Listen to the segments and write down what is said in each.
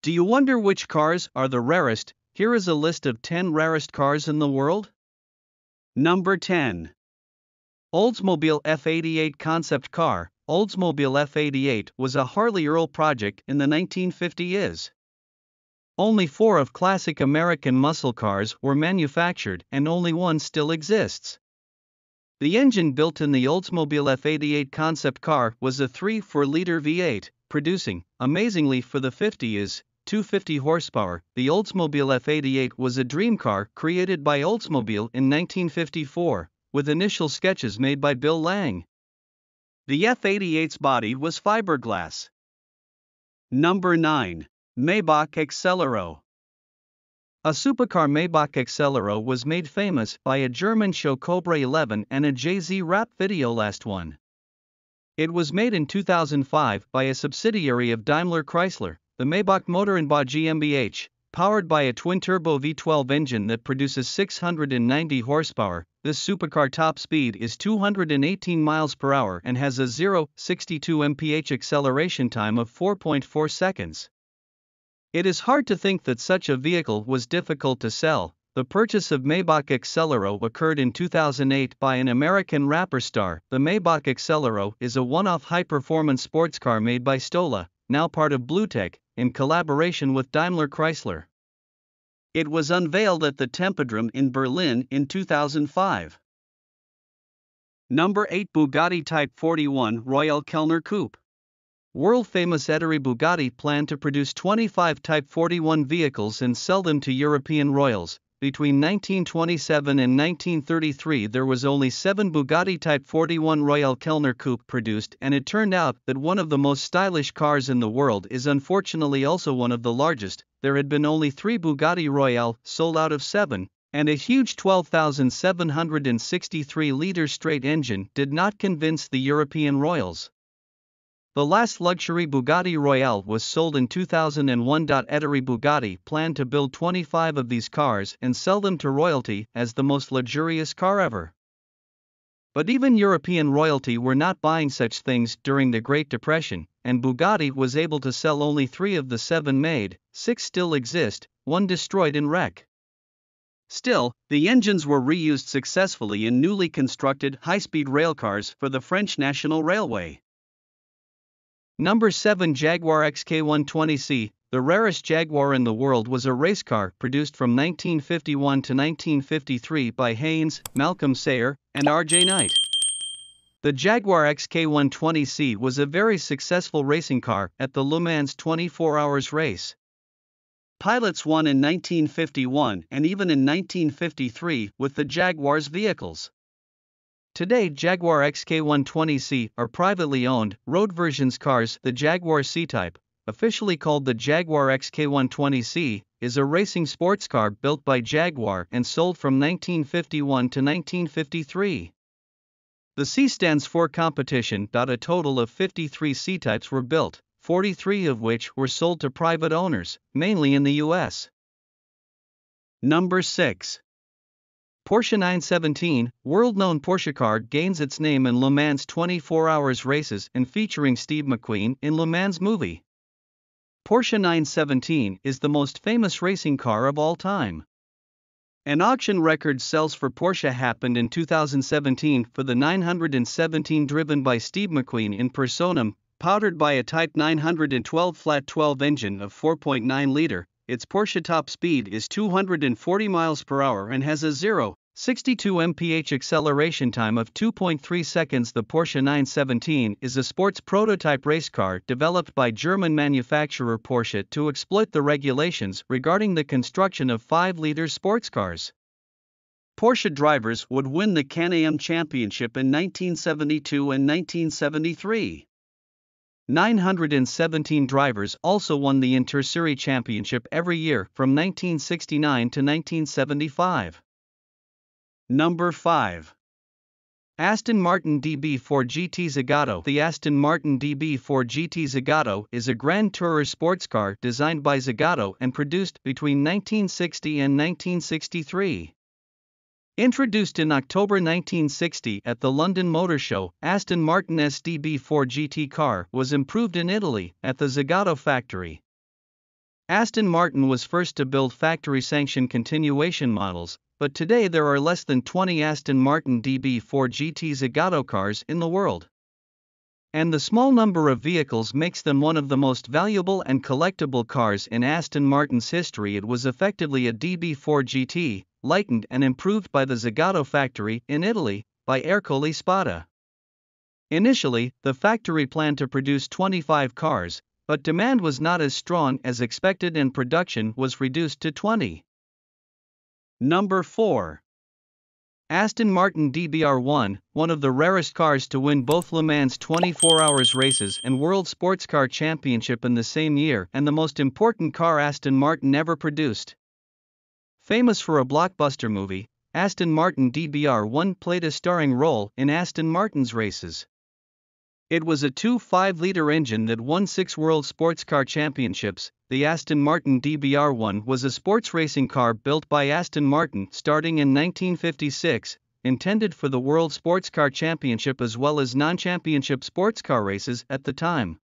Do you wonder which cars are the rarest? Here is a list of 10 rarest cars in the world. Number 10. Oldsmobile F88 Concept Car. Oldsmobile F88 was a Harley Earl project in the 1950s. Only 4 of classic American muscle cars were manufactured and only one still exists. The engine built in the Oldsmobile F88 concept car was a 3.4-liter V8, producing, amazingly for the 50s, 250 horsepower. The Oldsmobile F88 was a dream car created by Oldsmobile in 1954, with initial sketches made by Bill Lang. The F88's body was fiberglass. Number 9. Maybach Accelero. A supercar Maybach Accelero was made famous by a German show Cobra 11 and a Jay-Z rap video Last One. It was made in 2005 by a subsidiary of Daimler Chrysler, the Maybach Motor & Bau GmbH, powered by a twin-turbo V12 engine that produces 690 horsepower. This supercar top speed is 218 miles per hour and has a 0-62 mph acceleration time of 4.4 seconds. It is hard to think that such a vehicle was difficult to sell. The purchase of Maybach Accelero occurred in 2008 by an American rapper star. The Maybach Accelero is a one-off high-performance sports car made by Stola, now part of BlueTech, in collaboration with Daimler Chrysler. It was unveiled at the Tempodrom in Berlin in 2005. Number 8. Bugatti Type 41 Royal Kellner Coupe. World-famous Ettore Bugatti planned to produce 25 Type 41 vehicles and sell them to European royals. Between 1927 and 1933 there was only 7 Bugatti Type 41 Royal Kellner Coupe produced, and it turned out that one of the most stylish cars in the world is unfortunately also one of the largest. There had been only 3 Bugatti Royale sold out of 7, and a huge 12,763-liter straight engine did not convince the European royals. The last luxury Bugatti Royale was sold in 2001. Ettore Bugatti planned to build 25 of these cars and sell them to royalty as the most luxurious car ever. But even European royalty were not buying such things during the Great Depression, and Bugatti was able to sell only 3 of the 7 made. 6 still exist, 1 destroyed in wreck. Still, the engines were reused successfully in newly constructed high-speed railcars for the French National Railway. Number 7. Jaguar XK120C. The rarest Jaguar in the world was a race car produced from 1951 to 1953 by Haynes, Malcolm Sayer, and R.J. Knight. The Jaguar XK120C was a very successful racing car at the Le Mans 24 Hours race. Pilots won in 1951 and even in 1953 with the Jaguar's vehicles. Today Jaguar XK120C are privately owned, road versions cars. The Jaguar C-Type, officially called the Jaguar XK120C, is a racing sports car built by Jaguar and sold from 1951 to 1953. The C stands for competition. A total of 53 C-Types were built, 43 of which were sold to private owners, mainly in the US. Number 6. Porsche 917, world-known Porsche car gains its name in Le Mans 24 Hours races and featuring Steve McQueen in Le Mans movie. Porsche 917 is the most famous racing car of all time. An auction record sales for Porsche happened in 2017 for the 917 driven by Steve McQueen in Personam, powered by a Type 912 flat 12 engine of 4.9-liter. Its Porsche top speed is 240 miles per hour and has a 0-62 mph acceleration time of 2.3 seconds. The Porsche 917 is a sports prototype race car developed by German manufacturer Porsche to exploit the regulations regarding the construction of 5-liter sports cars. Porsche drivers would win the Can-Am Championship in 1972 and 1973. 917 drivers also won the Inter-Serie Championship every year from 1969 to 1975. Number 5. Aston Martin DB4 GT Zagato. The Aston Martin DB4 GT Zagato is a Grand Tourer sports car designed by Zagato and produced between 1960 and 1963. Introduced in October 1960 at the London Motor Show, Aston Martin's DB4 GT car was improved in Italy at the Zagato factory. Aston Martin was first to build factory-sanctioned continuation models, but today there are less than 20 Aston Martin DB4 GT Zagato cars in the world. And the small number of vehicles makes them one of the most valuable and collectible cars in Aston Martin's history. It was effectively a DB4 GT, lightened and improved by the Zagato factory in Italy, by Ercole Spada. Initially, the factory planned to produce 25 cars, but demand was not as strong as expected and production was reduced to 20. Number 4. Aston Martin DBR1, one of the rarest cars to win both Le Mans 24 Hours races and World Sports Car Championship in the same year, and the most important car Aston Martin ever produced. Famous for a blockbuster movie, Aston Martin DBR1 played a starring role in Aston Martin's races. It was a 2.5-liter engine that won 6 World Sports Car Championships. The Aston Martin DBR1 was a sports racing car built by Aston Martin starting in 1956, intended for the World Sports Car Championship as well as non-championship sports car races at the time.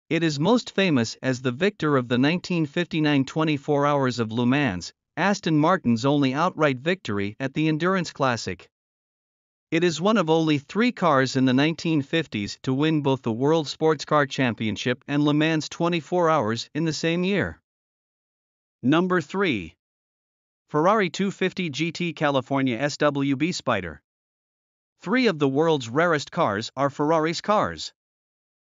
It is most famous as the victor of the 1959 24 Hours of Le Mans, Aston Martin's only outright victory at the Endurance Classic. It is one of only 3 cars in the 1950s to win both the World Sports Car Championship and Le Mans 24 Hours in the same year. Number 3. Ferrari 250 GT California SWB Spider. 3 of the world's rarest cars are Ferrari's cars.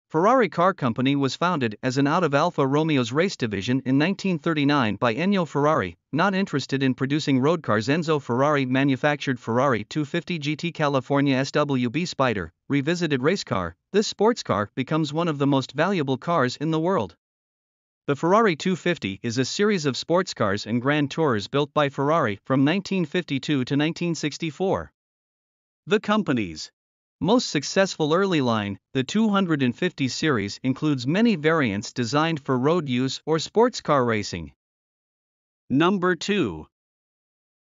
Ferrari Car Company was founded as an out of Alfa Romeo's race division in 1939 by Ennio Ferrari. Not interested in producing road cars, Enzo Ferrari manufactured Ferrari 250 GT California SWB Spider, revisited race car. This sports car becomes one of the most valuable cars in the world. The Ferrari 250 is a series of sports cars and Grand Tours built by Ferrari from 1952 to 1964. The company's most successful early line, the 250 series, includes many variants designed for road use or sports car racing. Number 2.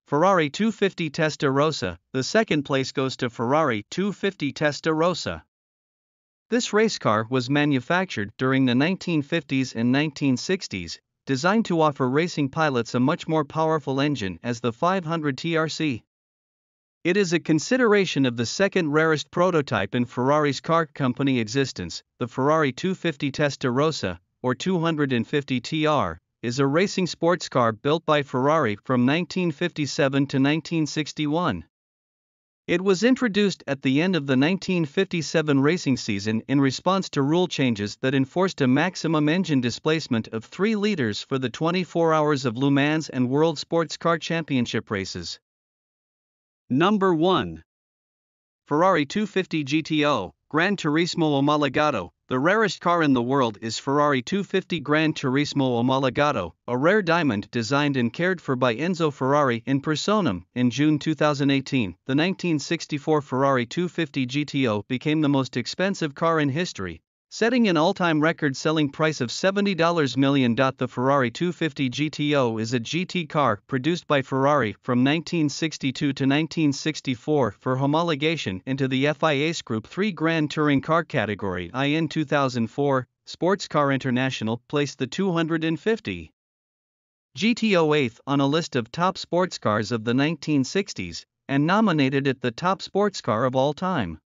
Ferrari 250 Testarossa. The second place goes to Ferrari 250 Testarossa. This race car was manufactured during the 1950s and 1960s, designed to offer racing pilots a much more powerful engine as the 500 TRC. It is a consideration of the second rarest prototype in Ferrari's car company existence. The Ferrari 250 Testarossa, or 250 TR, is a racing sports car built by Ferrari from 1957 to 1961. It was introduced at the end of the 1957 racing season in response to rule changes that enforced a maximum engine displacement of 3 liters for the 24 Hours of Le Mans and World Sports Car Championship races. Number 1. Ferrari 250 GTO, Gran Turismo Omologato. The rarest car in the world is Ferrari 250 Gran Turismo Omologato, a rare diamond designed and cared for by Enzo Ferrari in Personam. In June 2018, the 1964 Ferrari 250 GTO became the most expensive car in history, setting an all-time record selling price of $70 million. The Ferrari 250 GTO is a GT car produced by Ferrari from 1962 to 1964 for homologation into the FIA's Group 3 Grand Touring Car category. In 2004, Sports Car International placed the 250 GTO 8th on a list of top sports cars of the 1960s, and nominated it the top sports car of all time.